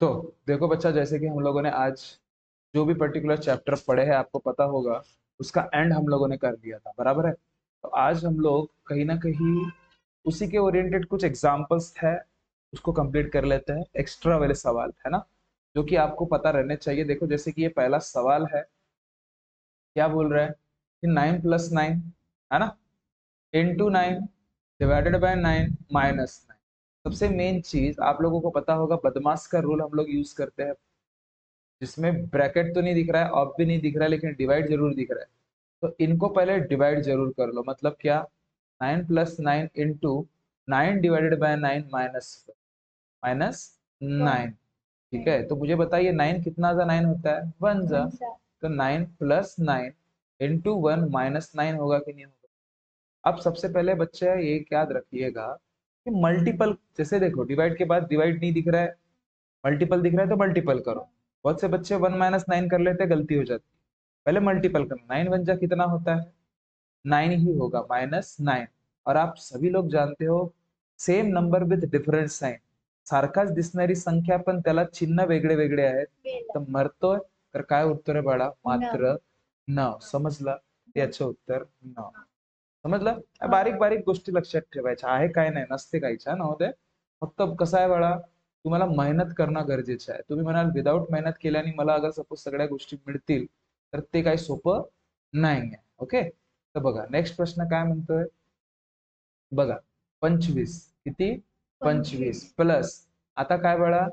तो देखो बच्चा, जैसे कि हम लोगों ने आज जो भी पर्टिकुलर चैप्टर पढ़े हैं आपको पता होगा, उसका एंड हम लोगों ने कर दिया था, बराबर है। तो आज हम लोग कहीं ना कहीं उसी के ओरिएंटेड कुछ एग्जांपल्स है, उसको कंप्लीट कर लेते हैं। एक्स्ट्रा वाले सवाल है ना, जो कि आपको पता रहने चाहिए। देखो जैसे कि ये पहला सवाल है, क्या बोल रहा है कि 9 + 9 है ना, इंटू 9 डिवाइडेड बाय 9 माइनस 9। सबसे मेन चीज आप लोगों को पता होगा, बदमाश का रूल हम लोग यूज करते हैं, जिसमें ब्रैकेट तो नहीं दिख रहा है, ऑफ भी नहीं दिख रहा है, लेकिन डिवाइड जरूर दिख रहा है। तो इनको पहले डिवाइड जरूर कर लो। मतलब क्या, 9 + 9 इंटू 9 डिवाइडेड बाय 9 माइनस 9। ठीक है, तो मुझे बताइए 9 कितना जा 9 होता है, 1 जा। तो 9 + 9 इंटू 1 - 9 होगा कि नहीं होगा। अब सबसे पहले बच्चे ये याद रखिएगा कि मल्टीपल, जैसे देखो डिवाइड के बाद डिवाइड नहीं दिख रहा है, मल्टीपल दिख रहा है तो मल्टीपल करो। बहुत से बच्चे 1 - 9 कर लेते हैं, गलती हो जाती है। पहले मल्टीपल करना, 9 × 1 कितना होता है, 9 ही होगा, -9। और आप सभी लोग जानते हो, same number with different sign सारखाच दिसणारी संख्या पण त्याला चिन्ह वेगळे वेगळे आहेत, तर मरतोय तर काय उत्तर आहे बाळा, मात्र 9। समजलं, याचं उत्तर 9। समजलं, बारीक बारीक गोष्टी लक्षात ठेवायच्या आहे, काय नाही, नसते काहीच्या नव्हते। फक्त कसं आहे बाळा, तुम्हाला मेहनत करणं गरजेचं आहे। तुम्ही म्हणाल विदाऊट मेहनत केल्याने मला अगर सपोज सगळ्या गोष्टी मिळतील, तर ते काही सोपं नाही आहे। ओके, तर बघा नेक्स्ट प्रश्न काय म्हणतोय, बघा 25 किती, 25 प्लस, आता काय बाळा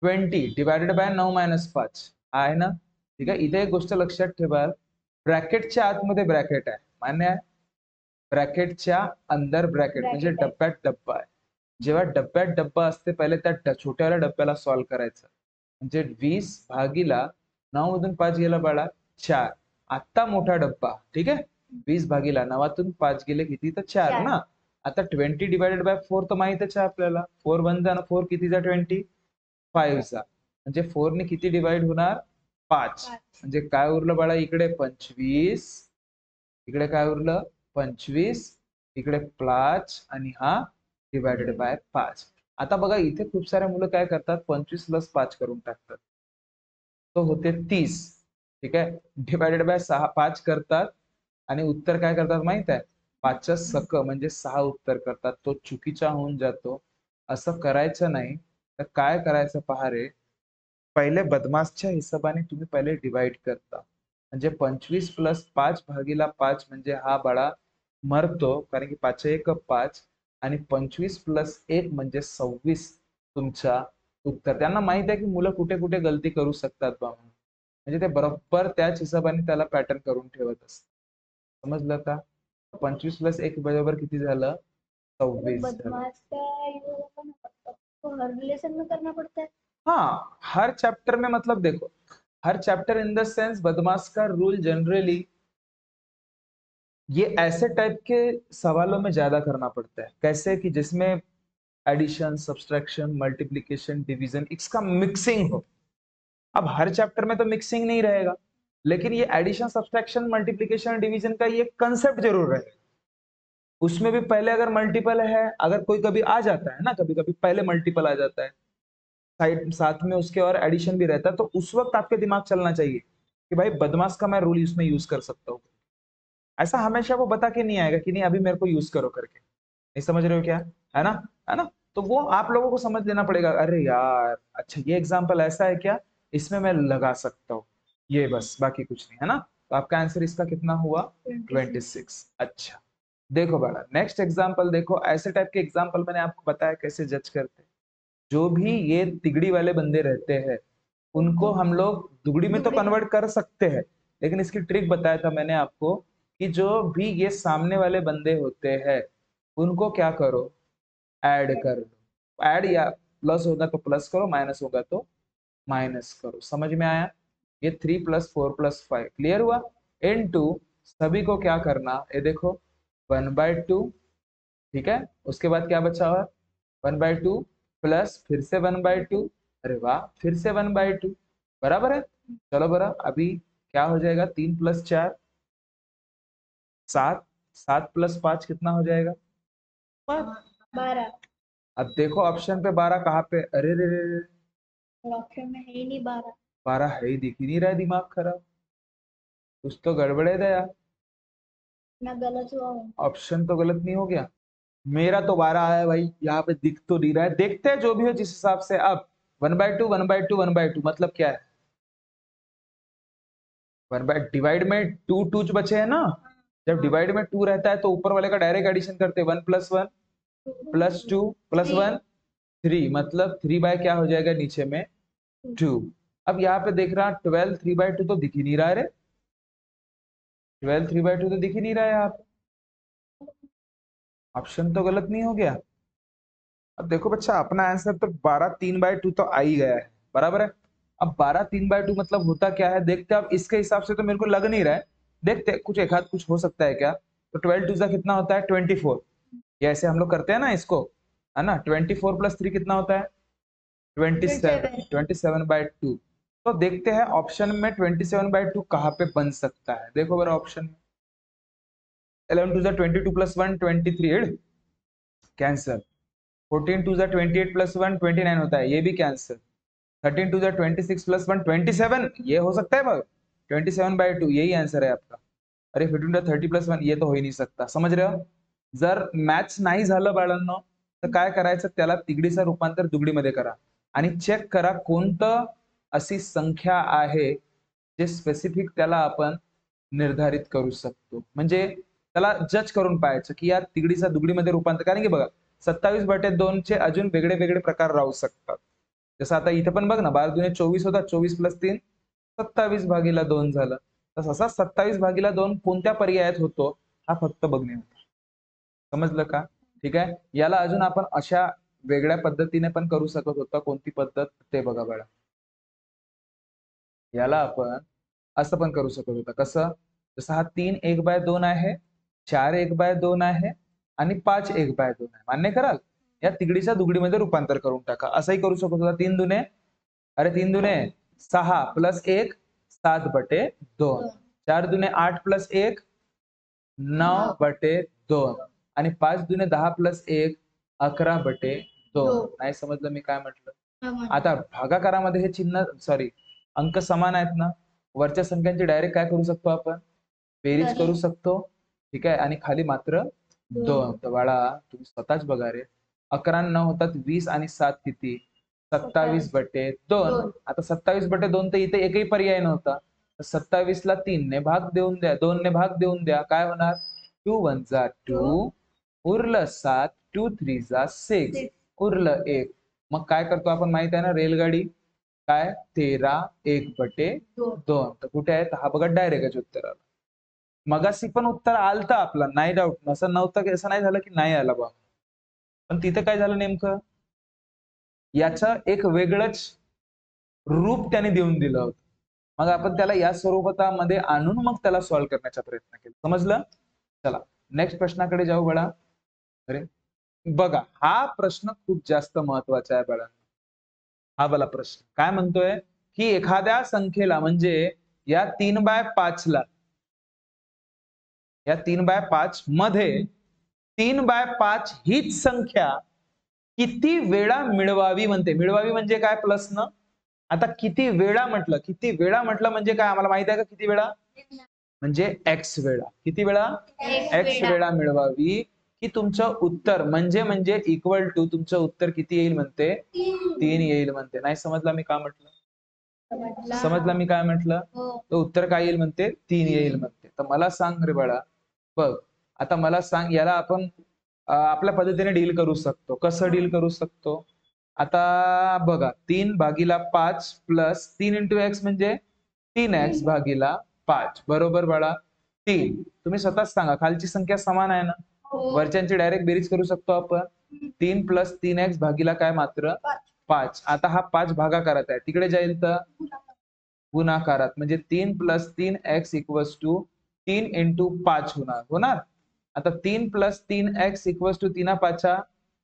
20 डिवाइडेड बाय 9 - 5 आहे ना। ठीक आहे, इथे एक गोष्ट लक्षात ठेवा, ब्रॅकेटच्या आतमध्ये ब्रॅकेट आहे, मान्य आहे। ब्रॅकेटच्या अंदर ब्रॅकेट म्हणजे डब्यात डब्बा आहे। जेव्हा डब्यात डब्बा असते, पहिले त्या छोट्याल्या डब्याला सॉल्व्ह करायचं, म्हणजे 20/9 मधून 5 गेला बाळा 4। आता मोठा डब्बा, ठीक आहे, 20/9 5 गेले किती, तर 4 ना। आता 20 डिवाइडेड बाय 4 तर माहितच आहे आपल्याला, 4 1 जा ना, 4 किती जा 20, 5 जा, म्हणजे 4 ने किती डिवाइड होणार, 5। म्हणजे काय उरलं बाळा, इकडे 25, इकडे काय उरलं 25, इकडे 5 आणि हा डिवाइडेड बाय 5। आता बघा इथे खूप सारे मुलं काय करतात, 25 + 5 करून टाकतात, तो होते 30। ठीक आहे, डिवाइडेड बाय 5 करतात आणि उत्तर काय करतात माहित आहे, 5च्या सक म्हणजे 6 उत्तर करतात, तो चुकीचा होऊन जातो। असं करायचं नाही, तर काय करायचं पहा रे, पहिले बदमाशच्या हिशोबाने तुम्ही पहिले डिवाइड करता, म्हणजे 25 + 5/5 म्हणजे हा बाळा मरतो, कारण की 5 1 5 आणि 25 + 1 म्हणजे 26 तुमचा उत्तर। त्यांना माहित आहे की मुलं कुठे कुठे गलती करू शकतात बा, म्हणजे ते बरोबर त्याच हिशोबाने त्याला पॅटर्न करून ठेवत असतात। समजलं का, 25 + 1 बरोबर किती झालं, 26 रिलेशन में करना पड़ता है। हाँ, हर चैप्टर में, मतलब देखो हर चैप्टर इन द सेंस, बदमाश का रूल जनरली ये ऐसे टाइप के सवालों में ज्यादा करना पड़ता है। कैसे कि जिसमें एडिशन, सब्सट्रैक्शन, मल्टीप्लिकेशन, डिवीजन, इसका मिक्सिंग हो। अब हर चैप्टर में तो मिक्सिंग नहीं रहेगा, लेकिन ये एडिशन, सब्सट्रैक्शन, मल्टीप्लिकेशन, डिवीजन का ये कंसेप्ट जरूर रहेगा। उसमें भी पहले अगर मल्टीपल है, अगर कोई कभी आ जाता है ना, कभी कभी पहले मल्टीपल आ जाता है, साइड साथ में उसके और एडिशन भी रहता है, तो उस वक्त आपके दिमाग चलना चाहिए कि भाई बदमाश का मैं रूल इसमें यूज कर सकता हूँ। ऐसा हमेशा वो बता के नहीं आएगा कि नहीं अभी मेरे को यूज करो करके, नहीं समझ रहे हो क्या, है ना, है ना। तो वो आप लोगों को समझ लेना पड़ेगा, अरे यार अच्छा ये एग्जाम्पल ऐसा है क्या, इसमें मैं लगा सकता हूँ, ये बस, बाकी कुछ नहीं, है ना। तो आपका आंसर इसका कितना हुआ, 26। अच्छा, देखो बेटा नेक्स्ट एग्जाम्पल देखो, ऐसे टाइप के एग्जाम्पल मैंने आपको बताया कैसे जज करते हैं। जो भी ये तिगड़ी वाले बंदे रहते हैं, उनको हम लोग दुगड़ी में तो कन्वर्ट कर सकते हैं, लेकिन इसकी ट्रिक बताया था मैंने आपको कि जो भी ये सामने वाले बंदे होते हैं, उनको क्या करो, ऐड कर लो। ऐड या प्लस होगा तो प्लस करो, माइनस होगा तो माइनस करो। समझ में आया, ये 3 + 4 + 5 क्लियर हुआ। इनटू सभी को क्या करना, ये देखो 1/2, ठीक है, उसके बाद क्या बचा हुआ, 1/2 प्लस फिर से 1/2, अरे वाह, फिर से 1/2, बराबर है। चलो बरा, अभी क्या हो जाएगा, 3 + 4 7, 7 + 5 कितना हो जाएगा, 12। अब देखो ऑप्शन पे 12 कहाँ पे, अरे रे रे रे, और ऑप्शन में है ही नहीं 12। 12 है ही, दिख ही नहीं रहा है, दिमाग खराब, कुछ तो गड़बड़ है दया। ना गलत हुआ हूँ। ऑप्शन तो गलत नहीं हो गया, मेरा तो 12 आया भाई, यहाँ पे दिख तो नहीं रहा है, देखते हैं जो भी हो जिस हिसाब से। अब 1/2 1/2 1/2 मतलब क्या है? 1 डिवाइड में 2 2 बचे हैं ना, जब डिवाइड में 2 रहता है तो ऊपर वाले का डायरेक्ट एडिशन करते हैं, 1 + 1 + 2 + 1 3, मतलब 3 क्या हो जाएगा नीचे में 2। अब यहाँ पे देख रहा 12 3/2 तो दिख ही नहीं रहा है रे, 12 3/2 तो दिख ही नहीं रहा है यहाँ पे, ऑप्शन तो गलत नहीं हो गया। अब देखो बच्चा, अपना आंसर तो 12 3/2 तो आ ही गया है, बराबर है। अब 12 3/2 मतलब होता क्या है देखते हैं। अब इसके हिसाब से तो मेरे को लग नहीं रहा है, देखते कुछ एक आध कुछ हो सकता है क्या। तो 12 2 कितना होता है 24, ये ऐसे हम लोग करते हैं ना इसको, है ना। 24 + 3 कितना होता है 27, 27/2। तो देखते हैं ऑप्शन में 27/2 कहाँ पे बन सकता है। देखो अगर ऑप्शन में 11 2 22 + 1 23, कैंसर। 14 2 28 + 1 29 होता है, ये भी कैंसर। 13 2 26 + 1 27, ये हो सकता है भाई, 27/2 यही आंसर है आपका। अरे 15 30 + 1 ये तो हो ही नाही सकता, समझ रहे हो। जर मॅच नाही झालं बाळांनो तर काय करायचं, त्याला तिगडीचं रूपांतर दुगडीमध्ये करा आणि चेक करा कोणतं अशी संख्या आहे जे स्पेसिफिक त्याला आपण निर्धारित करू शकतो, म्हणजे त्याला जज करून पाहायचं की या तिगडीचं दुगडीमध्ये रूपांतर, कारण की बघा 27/2 चे अजून वेगळे वेगळे प्रकार राहू शकतात। जसं आता इथे पण बघ ना, 12 दुने 24 होता, 24 + 3 27/2 झालं। तर असा 27/2 कोणत्या पर्यायात होतो हा फक्त बघणे होतं, समजलं का? ठीक आहे, याला अजून आपण अशा वेगळ्या पद्धतीने पण करू शकत होतो, कोणती पद्धत ते बघा बाळा। याला आपण असं पण करू शकत होतं, कसं, जसं हा 3 1/2 आहे, 4 1/2 आहे आणि 5 1/2 आहे, मान्य कराल? या तिगडीच्या दुगडीमध्ये रूपांतर करून टाका, असंही करू शकत होता। 3 दुने, अरे 3 दुने 6 + 1 7/2, 4 दुने 8 + 1 9/2 आणि 5 दुने 10 + 1 11/2। नाही समजलं मी काय म्हटलं? आता भागाकारामध्ये हे चिन्ह सॉरी अंक समान आहेत ना, वरच्या संख्यांची डायरेक्ट काय करू शकतो आपण, बेरीज करू शकतो, ठीक आहे, आणि खाली मात्र 2। तर बाळा तुम्ही स्वतःच बघा रे, 11 9 होतात 20 आणि 7 किती 27/2। आता 27/2 तर इथे एकही पर्याय नव्हता, 27 ला 3 ने भाग देऊन द्या, 2 ने भाग देऊन द्या, काय होणार 2 1 जा 2 उरलं 7, 2 3 जा 6 उरलं 1। मग काय करतो आपण माहित आहे ना, रेलगाडी काय 13 1/2। तर कुठे आहे, हा बघा डायरेक्ट उत्तर आलं। मगाशी पण उत्तर आलतं आपलं, नाही डाऊट, असं नव्हतं की असं नाही झालं की नाही आला बा, पण तिथे काय झालं नेमकं, याचं एक वेगळंच रूप त्याने देऊन दिलं होतं, मग आपण त्याला या स्वरूपामध्ये आणून मग त्याला सॉल्व्ह करण्याचा प्रयत्न केला, समजलं। चला नेक्स्ट प्रश्नाकडे जाऊ बाळा। अरे बघा, हा प्रश्न खूप जास्त महत्वाचा आहे बाळा। हा वाला प्रश्न काय म्हणतोय की एखाद्या संख्येला, म्हणजे या 3/5 ला, या 3/5 मध्ये 3/5 हीच संख्या किती वेळा मिळवावी म्हणते। मिळवावी म्हणजे काय, प्लस न। आता किती वेळा म्हटलं, किती वेळा म्हटलं म्हणजे काय आम्हाला माहित आहे का, किती वेळा म्हणजे x वेळा, किती वेळा x वेळा मिळवावी, की तुमचं उत्तर म्हणजे इक्वल टू तुमचं उत्तर किती येईल म्हणते 3 येईल म्हणते। नाही समजला मी काय म्हटलं, समजला मी काय म्हटलं, तर उत्तर काय येईल म्हणते 3 येईल म्हणते। तर मला सांग रे बाळा, बघ आता मला सांग, याला आपण आपल्या पद्धतीने डील करू शकतो, कसं डील करू शकतो। आता बघा 3/5 प्लस 3 × x म्हणजे 3x/5 बरोबर बाळा 3। तुम्ही स्वतःच सांगा, खालची संख्या समान आहे ना, वरच्यांची डायरेक्ट बेरीज करू शकतो आपण, 3 + 3x भागीला काय मात्र 5। आता हा 5 भागाकारात आहे, तिकडे जाईल तर गुणाकारात, म्हणजे 3 + 3x = 3 × 5 होणार। आता 3 + 3x = 3 5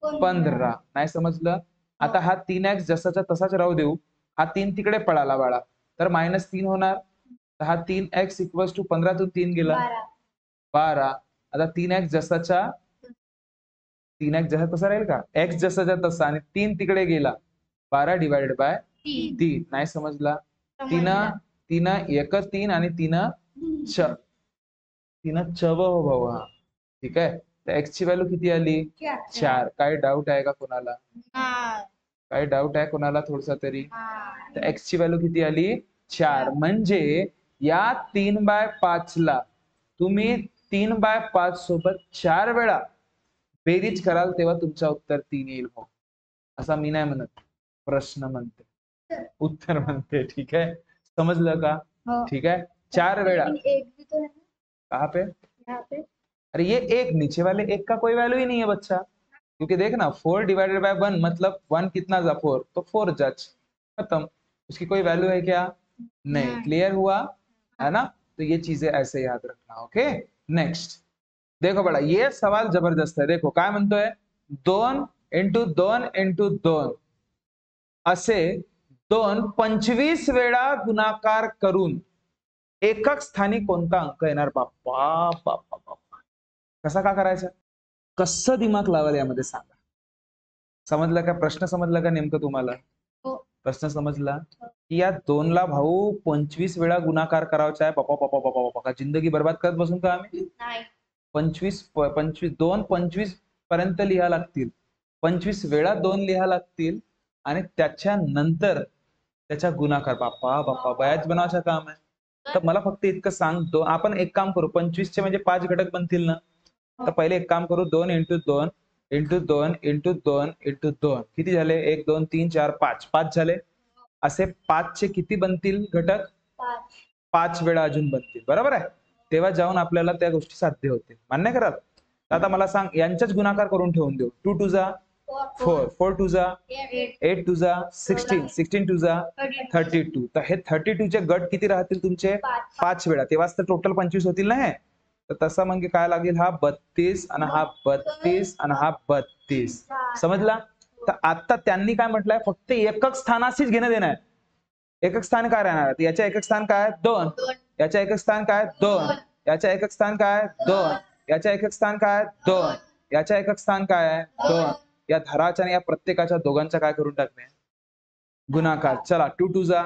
15। नाही समजलं। आता हा 3x जसाचा तसाच राहू देऊ, हा 3 तिकडे पळाला बाळा, तर -3 होणार। तर हा 3x = 15 तून 3 गेला 12। आता 3x जसाचा 3x जसा तसा राहील का, x जसाचा तसा आणि 3 तिकडे गेला, 12 / तीन नाही समजला तीन तीन एक तीन आणि तीन चव हो भाऊ हा ठीक आहे तर एक्स ची व्हॅल्यू किती आली 4 काय डाऊट आहे का कोणाला काय डाऊट आहे कोणाला थोडसा तरी तर एक्स ची व्हॅल्यू किती आली 4 म्हणजे या 3/5 ला तुम्ही 3/5 सोबत 4 वेळा बेरीज कराल तेव्हा तुमचं उत्तर 3 येईल भाऊ असा मी नाही म्हणत प्रश्न म्हणते उत्तर म्हणते ठीक है समझ का ठीक है 4 वेळा एक भी तो है ना कहाँ पे यहाँ पे अरे ये एक नीचे वाले एक का कोई वैल्यू ही नहीं है बच्चा क्योंकि देख ना 4/1 मतलब 1 कितना जा 4 तो 4 जज खत्म उसकी कोई वैल्यू है क्या नहीं क्लियर हुआ है ना तो ये चीजें ऐसे याद रखना ओके नेक्स्ट देखो बड़ा ये सवाल जबरदस्त है देखो काय म्हणतोय 2 × 2 × 2 असे 25 वेळा गुणाकार करून एकक स्थानी कोणता अंक येणार बाप्पा बाप्पा बाप्पा कसा का करायचा कसं दिमाग लावाल यामध्ये सांगा समजलं का प्रश्न समजला का नेमकं तुम्हाला प्रश्न समजला की या 2 ला भाऊ 25 वेळा गुणाकार करायचा आहे बाप्पा बाप्पा बाप्पा बाप्पा का जिंदगी बर्बाद करत बसून का आम्ही 25 पर्यंत लिहा लागतील 25 वेळा 2 लिहा लागतील आणि त्याच्यानंतर त्याचा गुणाकार बाप्पा बाप्पा बयाच बनवायचं काम आहे तर मला फक्त इतकं सांग आपण एक काम करू 25 चे म्हणजे 5 घटक बनतील ना तर पहिले एक काम करू 2 × 2 × 2 × 2 × 2 किती झाले 1 2 3 4 5 5 झाले असे 5 चे किती बनतील घटक 5 वेळा अजून बनतील बरोबर आहे तेव्हा जाऊन आपल्याला त्या गोष्टी साध्य होतील मान्य कराल आता मला सांग यांचाच गुणाकार करून ठेवून देऊ 2 2 जा 4 4 2 जा 8 2 जा 16 16 2 जा 32 तर हे 32 चे गट किती राहतील तुमचे 5 वेळा तेव्हाच तर टोटल 25 होतील ना हे तर तसा म्हणजे काय लागेल हा 32 आणि हा 32 आणि हा 32 समजला तर आता त्यांनी काय म्हटलंय फक्त एकक स्थानाशीच घेणं देणं आहे एकक स्थान काय राहणार याच्या एकक स्थान काय 2 याच्या एकक स्थान काय 2 याच्या एकक स्थान काय 2 याच्या एकक स्थान काय 2 याच्या एकक स्थान काय 2 या धराच्या आणि या प्रत्येकाच्या दोघांचा काय करून टाकणे गुणाकार चला 2 2 जा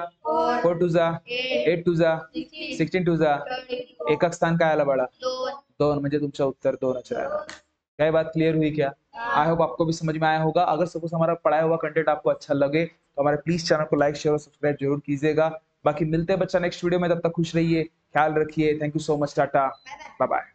4 2 जा 8 2 जा 16 2 जा एकक स्थान काय आला बड़ा 2 म्हणजे तुमचा उत्तर 2 राहिला क्या बात क्लियर हुई क्या आई होप आपको भी समझ में आया होगा अगर सपोज हमारा पढ़ाया हुआ कंटेंट आपको अच्छा लगे तो हमारे प्लीज चैनल को लाइक शेयर और सब्सक्राइब जरूर कीजिएगा बाकी मिलते हैं बच्चा नेक्स्ट वीडियो में तब तक खुश रहिए ख्याल रखिए thank you so much tata bye bye